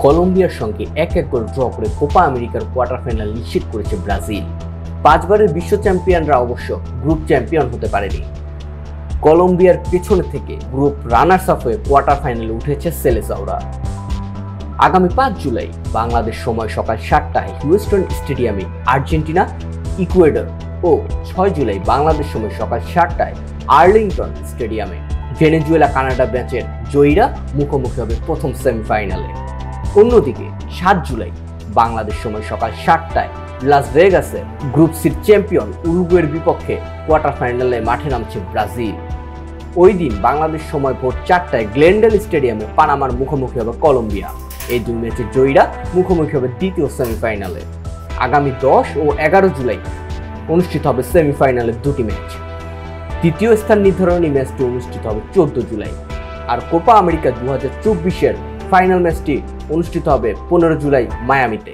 কলম্বিয়ার সঙ্গে 1-1 গোল ড্র করে কোপা আমেরিকার কোয়ার্টার ফাইনাল নিশ্চিত করেছে ব্রাজিল। 5 বারের বিশ্ব চ্যাম্পিয়নরা অবশ্য গ্রুপ চ্যাম্পিয়ন হতে পারেনি। কলম্বিয়ার পেছনে থেকে গ্রুপ রানার্স আপ হয়ে কোয়ার্টার ফাইনালে উঠেছে সেলেসাওরা। আগামী 5 জুলাই বাংলাদেশ সময় সকাল 7টায় হিউস্টন স্টেডিয়ামে আর্জেন্টিনা, ইকুয়েডর ও 6 জুলাই বাংলাদেশ সময় সকাল 7টায় আর্লিংটন স্টেডিয়ামে ভেনেজুয়েলা কানাডা ম্যাচের জয়ীরা মুখোমুখি হবে প্রথম সেমিফাইনালে। অন্যদিকে 7 জুলাই বাংলাদেশ সময় সকাল 7টায় লাস ভেগাসে গ্রুপ সির চ্যাম্পিয়ন উরুগুয়ের বিপক্ষে কোয়ার্টার ফাইনালে মাঠে নামছে ব্রাজিল। ওই দিন বাংলাদেশ সময় ভোর 4টায় গ্লেন্ডেল স্টেডিয়ামে পানামার মুখোমুখি হবে কলম্বিয়া। এই দুই ম্যাচের জয়ীরা মুখোমুখি হবে দ্বিতীয় সেমিফাইনালে। আগামী 10 ও 11 জুলাই অনুষ্ঠিত হবে সেমিফাইনালের দুটি ম্যাচ। তৃতীয় স্থান নির্ধারণী ম্যাচটি অনুষ্ঠিত হবে 14 জুলাই। আর কোপা আমেরিকা 2024-এর ফাইনাল ম্যাচটি অনুষ্ঠিত হবে 15 জুলাই মায়ামিতে।